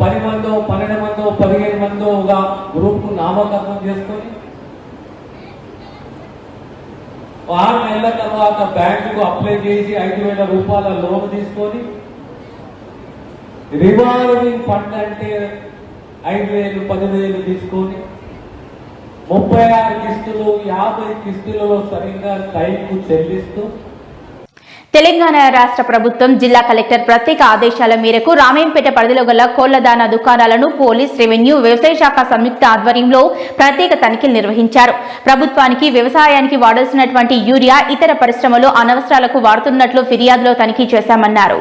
Speaker 10: 10 మందో 12 మందో 15 మందో ఒక గ్రూప్ నామకరణం చేసుకొని 6 నెలల తర్వాత బ్యాంకుకు అప్లై చేసి 5,000 రూపాయల లోన్ తీసుకొని రివాల్వింగ్ ఫండ్ అంటే 5,000 10,000 తీసుకొని 36 కిస్తులు 50 కిస్తులలో సరిగ్గా టైంకు చెల్లిస్తూ
Speaker 1: తెలంగాణ రాష్ట్ర ప్రభుత్వం జిల్లా కలెక్టర్ ప్రత్యేక ఆదేశాల మేరకు రామేంపేట పరిధిలో గల కోళ్లదానా దుకాణాలను పోలీస్, రెవెన్యూ, వ్యవసాయ శాఖ సంయుక్త ఆధ్వర్యంలో ప్రత్యేక తనిఖీలు నిర్వహించారు. ప్రభుత్వానికి వ్యవసాయానికి వాడాల్సినటువంటి యూరియా ఇతర పరిశ్రమలు అనవసరాలకు వాడుతున్నట్లు ఫిర్యాదులో తనిఖీ చేశామన్నారు.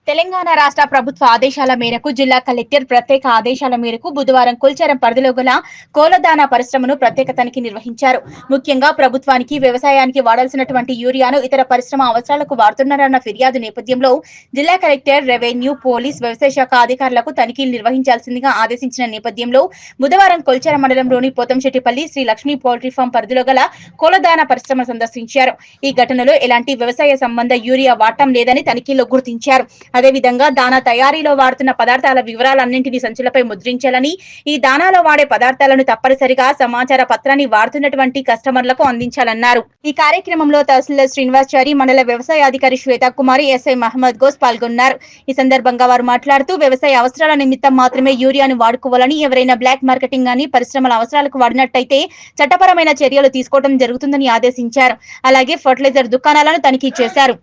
Speaker 1: తెలంగాణ రాష్ట్ర ప్రభుత్వ ఆదేశాల మేరకు జిల్లా కలెక్టర్ ప్రత్యేక ఆదేశాల మేరకు బుధవారం కొల్చారం పరిధిలో గల కోళ్లదానా పరిశ్రమను ప్రత్యేక తనిఖీ నిర్వహించారు. ముఖ్యంగా ప్రభుత్వానికి వ్యవసాయానికి వాడాల్సినటువంటి యూరియాను ఇతర పరిశ్రమ అవసరాలకు వాడుతున్నారన్న ఫిర్యాదు నేపథ్యంలో జిల్లా కలెక్టర్, రెవెన్యూ, పోలీస్, వ్యవసాయ శాఖ అధికారులకు తనిఖీలు నిర్వహించాల్సిందిగా ఆదేశించిన నేపథ్యంలో బుధవారం కొల్చారం మండలంలోని పోతంశెట్టిపల్లి శ్రీ లక్ష్మీ పౌల్ట్రీ ఫామ్ పరిధిలో గల కోళ్లదానా పరిశ్రమ సందర్శించారు. ఈ ఘటనలో ఎలాంటి వ్యవసాయ సంబంధ యూరియా వాడటం లేదని తనిఖీలో గుర్తించారు. అదేవిధంగా దానా తయారీలో వాడుతున్న పదార్థాల వివరాలన్నింటినీ సంచులపై ముద్రించాలని, ఈ దానాలో వాడే పదార్థాలను తప్పనిసరిగా సమాచార పత్రాన్ని వాడుతున్నటువంటి కస్టమర్లకు అందించాలన్నారు. ఈ కార్యక్రమంలో తహసీల్దార్ శ్రీనివాసచారి, మండల వ్యవసాయ అధికారి శ్వేతాకుమారి, ఎస్ఐ మహమ్మద్ గోస్ పాల్గొన్నారు. ఈ సందర్భంగా వారు మాట్లాడుతూ వ్యవసాయ అవసరాల నిమిత్తం మాత్రమే యూరియాను వాడుకోవాలని, ఎవరైనా బ్లాక్ మార్కెటింగ్ గాని పరిశ్రమల అవసరాలకు వాడినట్టయితే చట్టపరమైన చర్యలు తీసుకోవడం జరుగుతుందని ఆదేశించారు. అలాగే ఫర్టిలైజర్ దుకాణాలను తనిఖీ చేశారు.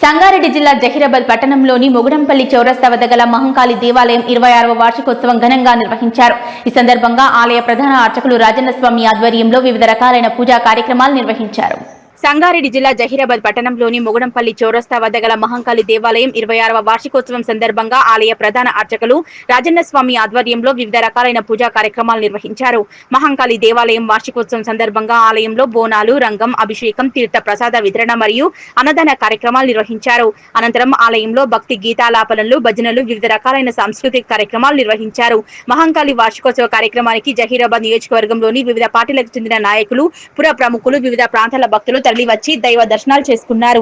Speaker 1: సంగారెడ్డి జిల్లా జహీరాబాద్ పట్టణంలోని మొగుడంపల్లి చౌరస్తా వద్ద గల మహంకాళి దేవాలయం 26వ వార్షికోత్సవం ఘనంగా నిర్వహించారు. ఈ సందర్భంగా ఆలయ ప్రధాన అర్చకులు రాజన్న స్వామి ఆధ్వర్యంలో వివిధ రకాలైన పూజా కార్యక్రమాలు నిర్వహించారు. సంగారెడ్డి జిల్లా జహీరాబాద్ పట్టణంలోని మొగుడంపల్లి చౌరస్తా వద్ద గల మహంకాళి దేవాలయం 26వ వార్షికోత్సవం సందర్భంగా ఆలయ ప్రధాన అర్చకులు రాజన్న స్వామి ఆధ్వర్యంలో వివిధ రకాలైన పూజా కార్యక్రమాలు నిర్వహించారు. మహంకాళి దేవాలయం వార్షికోత్సవం సందర్భంగా ఆలయంలో బోనాలు, రంగం, అభిషేకం, తీర్థ ప్రసాద వితరణ మరియు అన్నదాన కార్యక్రమాలు నిర్వహించారు. అనంతరం ఆలయంలో భక్తి గీతాలాపనలు, భజనలు, వివిధ రకాలైన సాంస్కృతిక కార్యక్రమాలు నిర్వహించారు. మహంకాళి వార్షికోత్సవ కార్యక్రమానికి జహీరాబాద్ నియోజకవర్గంలోని వివిధ పార్టీలకు చెందిన నాయకులు, పుర ప్రముఖులు, వివిధ ప్రాంతాల భక్తులు తరలి వచ్చి దైవ దర్శనాలు చేసుకున్నారు.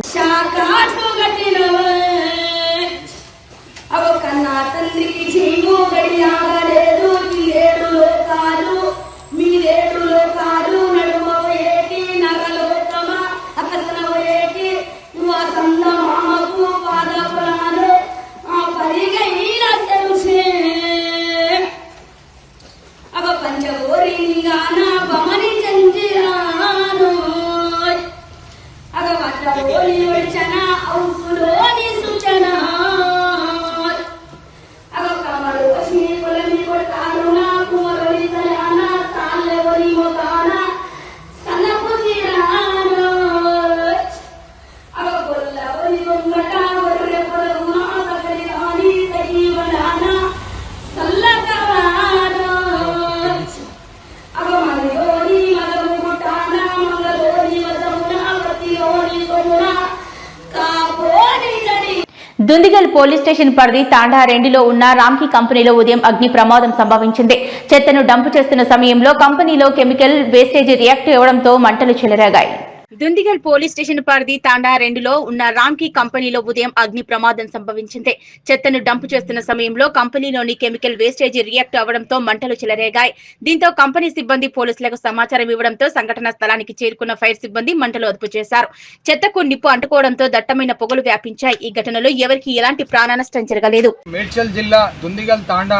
Speaker 1: దుందిగల్ పోలీస్ స్టేషన్ పరిధి తాండా 2లో ఉన్న రామ్కీ కంపెనీలో ఉదయం అగ్ని ప్రమాదం సంభవించింది. చెత్తను డంపు చేస్తున్న సమయంలో కంపెనీలో కెమికల్ వేస్టేజ్ రియాక్ట్ అవ్వడంతో మంటలు చెలరేగాయి. దుందిగల్ పోలీస్ స్టేషన్ పరిధి తాండా 2లో ఉన్న రామ్కీ కంపెనీలో ఉదయం అగ్ని ప్రమాదం సంభవించింది. చెత్తను డంప్ చేస్తున్న సమయంలో కంపెనీలోని కెమికల్ వేస్టేజ్ రియాక్ట్ అవడంతో మంటలు చెలరేగాయి. దీంతో కంపెనీ సిబ్బంది పోలీసులకు సమాచారం ఇవ్వడంతో సంఘటనా స్థలానికి చేరుకున్న ఫైర్ సిబ్బంది మంటలు అదుపు చేశారు. చెత్తకు నిప్పు అంటుకోవడంతో దట్టమైన పొగలు వ్యాపించాయి. ఈ ఘటనలో ఎవరికీ ఎలాంటి ప్రాణ నష్టం జరగలేదు.
Speaker 11: మేడ్చల్ జిల్లా దుందిగల్ తాండా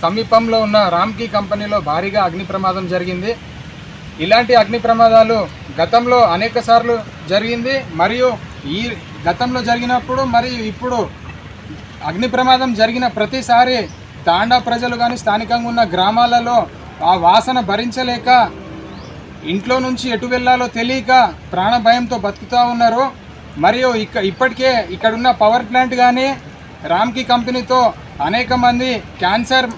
Speaker 11: సమీపంలో ఉన్న రామ్కీ కంపెనీలో భారీగా అగ్ని ప్రమాదం జరిగింది. ఇలాంటి అగ్ని ప్రమాదాలు గతంలో అనేక సార్లు జరిగింది. మరియు ఈ గతంలో జరిగినప్పుడు మరియు ఇప్పుడు అగ్ని ప్రమాదం జరిగిన ప్రతిసారి తాండా ప్రజలు కానీ స్థానికంగా ఉన్న గ్రామాలలో ఆ వాసన భరించలేక ఇంట్లో నుంచి ఎటు వెళ్ళాలో తెలియక ప్రాణ భయంతో బతుకుతూ ఉన్నారు. మరియు ఇప్పటికే ఇక్కడున్న పవర్ ప్లాంట్ కానీ రామ్కీ కంపెనీతో అనేక మంది క్యాన్సర్,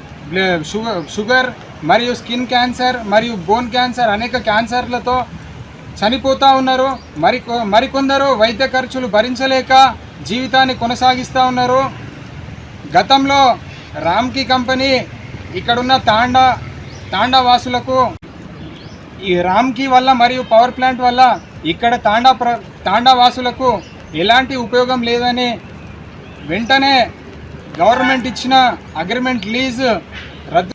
Speaker 11: షుగర్ మరియు స్కిన్ క్యాన్సర్ మరియు బోన్ క్యాన్సర్ అనేక క్యాన్సర్లతో చనిపోతూ ఉన్నారు. మరికొందరు వైద్య ఖర్చులు భరించలేక జీవితాన్ని కొనసాగిస్తూ ఉన్నారు. గతంలో రామ్కీ కంపెనీ ఇక్కడున్న తాండా వాసులకు ఈ రామ్కీ వల్ల మరియు పవర్ ప్లాంట్ వల్ల ఇక్కడ తాండా వాసులకు ఎలాంటి ఉపయోగం లేదని వెంటనే గవర్నమెంట్ ఇచ్చిన అగ్రిమెంట్ లీజ్ రద్దు.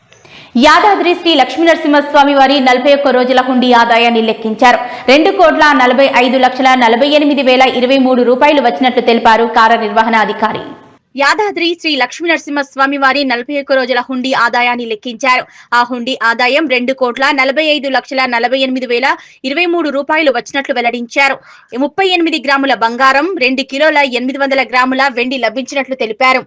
Speaker 1: యాదాద్రి శ్రీ లక్ష్మీనరసింహస్వామి వారి 41 రోజుల హుండీ ఆదాయాన్ని లెక్కించారు. 2,45,48,023 రూపాయలు వచ్చినట్లు తెలిపారు కార్యనిర్వహణాధికారి. యాదాద్రి శ్రీ లక్ష్మీనరసింహస్వామి వారి 41 రోజుల హుండీ ఆదాయాన్ని లెక్కించారు. ఆ హుండీ ఆదాయం 2,45,48,023 రూపాయలు వచ్చినట్లు వెల్లడించారు. 38 గ్రాముల బంగారం, 2 కిలోల 800 గ్రాముల వెండి లభించినట్లు తెలిపారు.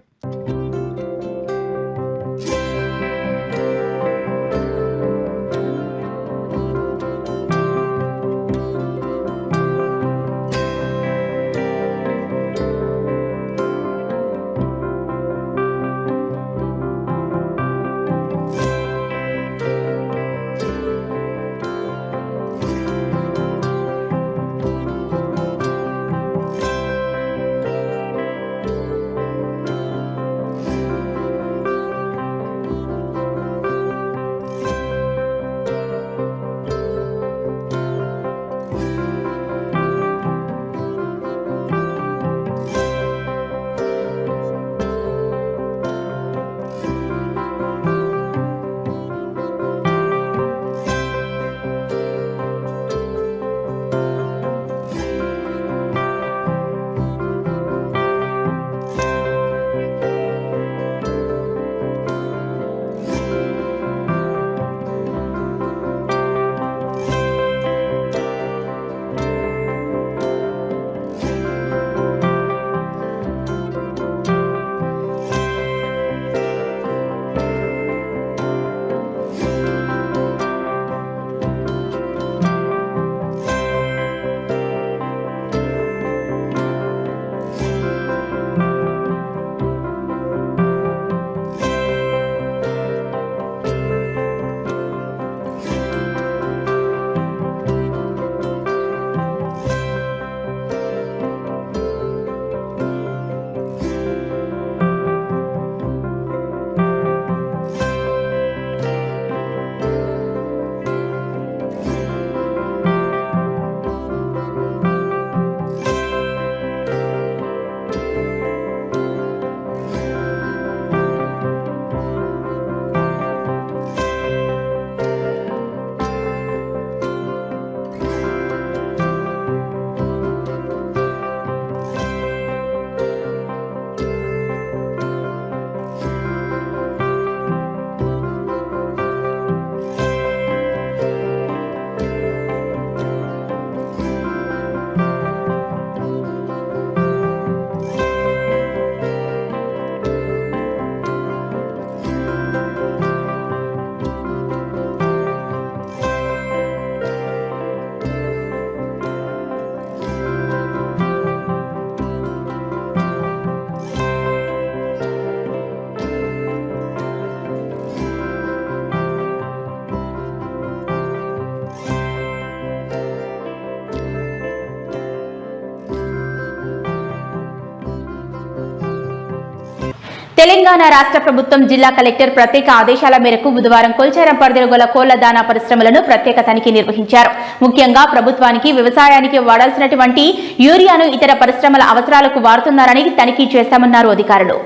Speaker 1: తెలంగాణ రాష్ట్ర ప్రభుత్వం జిల్లా కలెక్టర్ ప్రత్యేక ఆదేశాల మేరకు బుధవారం కొల్చారం పరిధిలో గల కోళ్ల దానా పరిశ్రమలను ప్రత్యేక తనిఖీ నిర్వహించారు. ముఖ్యంగా ప్రభుత్వానికి వ్యవసాయానికి వాడాల్సినటువంటి యూరియాను ఇతర పరిశ్రమల అవసరాలకు వాడుతున్నారని తనిఖీ చేస్తామన్నారు అధికారులు.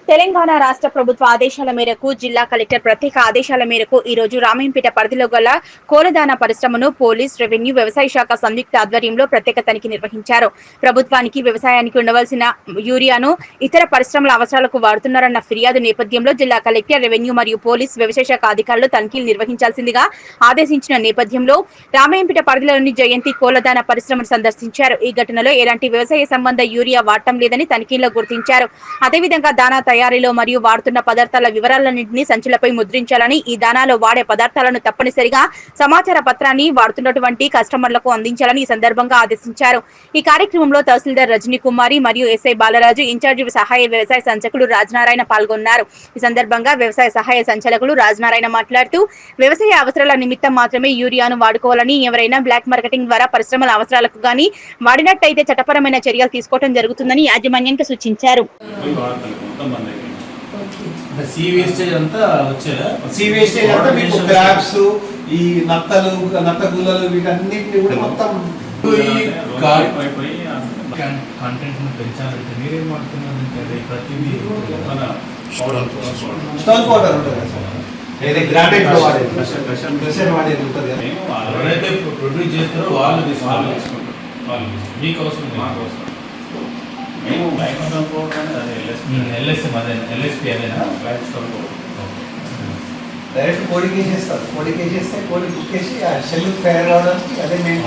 Speaker 1: తెలంగాణ రాష్ట్ర ప్రభుత్వ ఆదేశాల మేరకు జిల్లా కలెక్టర్ ప్రత్యేక ఆదేశాల మేరకు ఈ రోజు రామయ్యంపేట పరిధిలో గల కోలదాన పరిశ్రమను పోలీస్, రెవెన్యూ, వ్యవసాయ శాఖ సంయుక్త ఆధ్వర్యంలో ప్రత్యేక తనిఖీ నిర్వహించారు. ప్రభుత్వానికి వ్యవసాయానికి ఉండవలసిన యూరియాను ఇతర పరిశ్రమల అవసరాలకు వాడుతున్నారన్న ఫిర్యాదు నేపథ్యంలో జిల్లా కలెక్టర్, రెవెన్యూ మరియు పోలీస్, వ్యవసాయ శాఖ అధికారులు తనిఖీలు నిర్వహించాల్సిందిగా ఆదేశించిన నేపథ్యంలో రామయ్యంపేట పరిధిలోని జయంతి కోలదాన పరిశ్రమను సందర్శించారు. ఈ ఘటనలో ఎలాంటి వ్యవసాయ సంబంధ యూరియా వాడటం లేదని తనిఖీల్లో గుర్తించారు. అదేవిధంగా దానా తయారీలో మరియు వాడుతున్న పదార్థాల వివరాలన్నింటినీ సంచులపై ముద్రించాలని, ఈ దానాలో వాడే పదార్థాలను తప్పనిసరిగా సమాచార పత్రాన్ని వాడుతున్నటువంటి కస్టమర్లకు అందించాలని ఈ సందర్భంగా ఆదేశించారు. ఈ కార్యక్రమంలో తహసీల్దార్ రజనీ కుమారి మరియు ఎస్ఐ బాలరాజు, ఇన్ఛార్జి సహాయ వ్యవసాయ సంచాలకులు రాజనారాయణ పాల్గొన్నారు. ఈ సందర్భంగా వ్యవసాయ సహాయ సంచాలకులు రాజనారాయణ మాట్లాడుతూ వ్యవసాయ అవసరాల నిమిత్తం మాత్రమే యూరియాను వాడుకోవాలని, ఎవరైనా బ్లాక్ మార్కెటింగ్ ద్వారా పరిశ్రమల అవసరాలకు గానీ వాడినట్టయితే చట్టపరమైన చర్యలు తీసుకోవడం జరుగుతుందని యాజమాన్యానికి సూచించారు.
Speaker 12: సీ వేస్టేజ్ అంతా వచ్చేదా? సీ వేస్టేజ్ అంతా మీకు క్రాబ్స్, ఈ నత్తలు, నత్తగుల్లలు వీటన్నిటిని కూడా మొత్తం కంటెంట్ పెంచాలంటే మీరేం వాడుతున్నారు? ప్రతిదీ మన స్టోన్ పౌడర్ ఉంటుంది సార్, ఏదైతే గ్రానైట్ లో వాడేది, ప్రెషర్ వాడేది ఉంటుంది కదా. ఎవరైతే ప్రొడ్యూస్ చేస్తారో వాళ్ళు తీసుకుంటారు. మీకు అవసరం, మాకు అవసరం. డైరెక్ట్ కోడికి వేసేస్తారు. కోడికి వేసేస్తే కోడి కుక్కేసి ఆ షెల్ తయారు కావడానికి అదే మేము.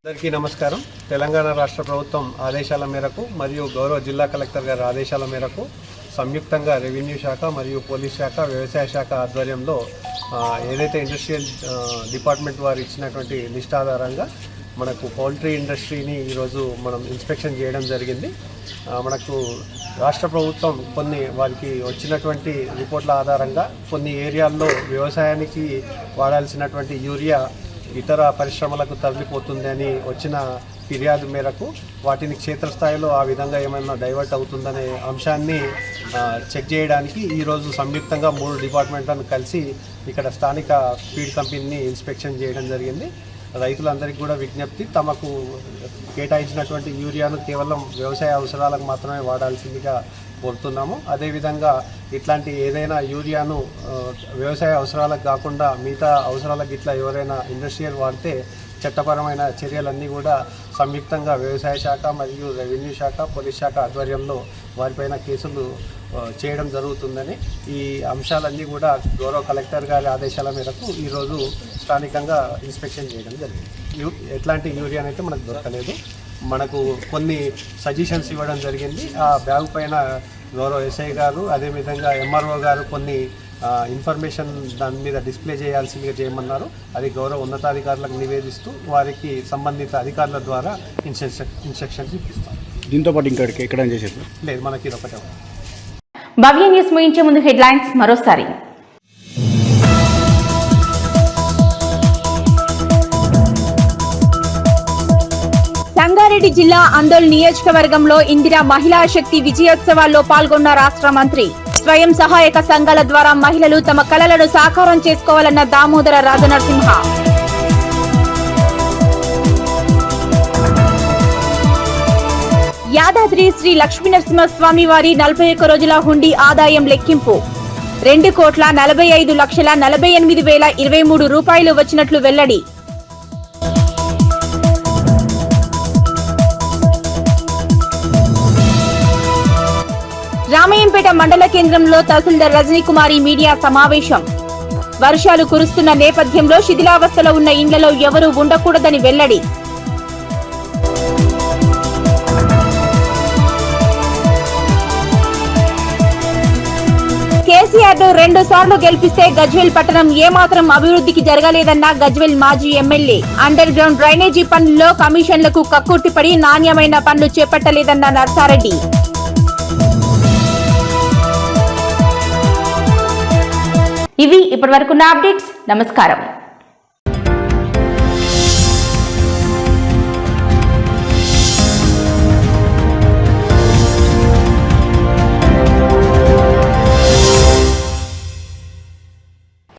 Speaker 12: అందరికీ నమస్కారం. తెలంగాణ రాష్ట్ర ప్రభుత్వం ఆదేశాల మేరకు మరియు గౌరవ జిల్లా కలెక్టర్ గారి ఆదేశాల మేరకు సంయుక్తంగా రెవెన్యూ శాఖ మరియు పోలీస్ శాఖ, వ్యవసాయ శాఖ ఆధ్వర్యంలో ఏదైతే ఇండస్ట్రియల్ డిపార్ట్మెంట్ వారు ఇచ్చినటువంటి లిస్ట్ ఆధారంగా మనకు పౌల్ట్రీ ఇండస్ట్రీని ఈరోజు మనం ఇన్స్పెక్షన్ చేయడం జరిగింది. మనకు రాష్ట్ర ప్రభుత్వం కొన్ని వారికి వచ్చినటువంటి రిపోర్ట్ల ఆధారంగా కొన్ని ఏరియాల్లో వ్యవసాయానికి వాడాల్సినటువంటి యూరియా ఇతర పరిశ్రమలకు తరలిపోతుంది అని వచ్చిన ఫిర్యాదు మేరకు వాటిని క్షేత్రస్థాయిలో ఆ విధంగా ఏమైనా డైవర్ట్ అవుతుందనే అంశాన్ని చెక్ చేయడానికి ఈరోజు సంయుక్తంగా 3 డిపార్ట్మెంట్లను కలిసి ఇక్కడ స్థానిక ఫీడ్ కంపెనీని ఇన్స్పెక్షన్ చేయడం జరిగింది. రైతులందరికీ కూడా విజ్ఞప్తి, తమకు కేటాయించినటువంటి యూరియాను కేవలం వ్యవసాయ అవసరాలకు మాత్రమే వాడాల్సిందిగా కోరుతున్నాము. అదేవిధంగా ఇట్లాంటి ఏదైనా యూరియాను వ్యవసాయ అవసరాలకు కాకుండా మిగతా అవసరాలకు ఇట్లా ఎవరైనా ఇండస్ట్రియల్ వాడితే చట్టపరమైన చర్యలన్నీ కూడా సంయుక్తంగా వ్యవసాయ శాఖ మరియు రెవెన్యూ శాఖ, పోలీస్ శాఖ ఆధ్వర్యంలో వారిపైన కేసులు చేయడం జరుగుతుందని, ఈ అంశాలన్నీ కూడా గౌరవ కలెక్టర్ గారి ఆదేశాల మేరకు ఈరోజు స్థానికంగా ఇన్స్పెక్షన్ చేయడం జరిగింది. ఎట్లాంటి యూరియాని అయితే మనకు దొరకలేదు. మనకు కొన్ని సజెషన్స్ ఇవ్వడం జరిగింది. ఆ బ్యాగ్ పైన గౌరవ ఎస్ఐ గారు, అదేవిధంగా ఎంఆర్ఓ గారు కొన్ని ఇన్ఫర్మేషన్ దాని మీద డిస్ప్లే చేయాల్సిందిగా చేయమన్నారు. అది గౌరవ ఉన్నతాధికారులకు నివేదిస్తూ వారికి సంబంధిత అధికారుల ద్వారా ఇన్స్ట్రక్షన్స్ ఇప్పిస్తాం.
Speaker 13: దీంతో పాటు ఇంకా ఎక్కడ చేసేది
Speaker 1: లేదు, మనకి ఇది ఒకటే. భవ్య న్యూస్ ముగించే ముందు హెడ్లైన్స్ మరోసారి.
Speaker 2: సంగారెడ్డి జిల్లా అందోల్ నియోజకవర్గంలో ఇందిరా మహిళా శక్తి విజయోత్సవాల్లో పాల్గొన్న రాష్ట్ర మంత్రి. స్వయం సహాయక సంఘాల ద్వారా మహిళలు తమ కలలను సాకారం చేసుకోవాలన్న దామోదర రాజనరసింహ. యాదాద్రి శ్రీ లక్ష్మీనరసింహస్వామి వారి 41 రోజుల హుండీ ఆదాయం లెక్కింపు. 2,45,48,023 రూపాయలు వచ్చినట్లు వెల్లడి. రామయ్యంపేట మండల కేంద్రంలో తహసీల్దార్ రజనీ కుమారి మీడియా సమావేశం. వర్షాలు కురుస్తున్న నేపథ్యంలో శిథిలావస్థలో ఉన్న ఇండ్లలో ఎవరూ ఉండకూడదని వెల్లడి. కేసీఆర్ ను 2 సార్లు గెలిపిస్తే గజ్వేల్ పట్టణం ఏమాత్రం అభివృద్ధికి జరగలేదన్న గజ్వేల్ మాజీ ఎమ్మెల్యే. అండర్ గ్రౌండ్ డ్రైనేజీ పనుల్లో కమిషన్లకు కక్కుర్తిపడి నాణ్యమైన పనులు చేపట్టలేదన్న నర్సారెడ్డి.
Speaker 1: ఇవి ఇప్పటివరకున్న అప్డేట్స్. నమస్కారం.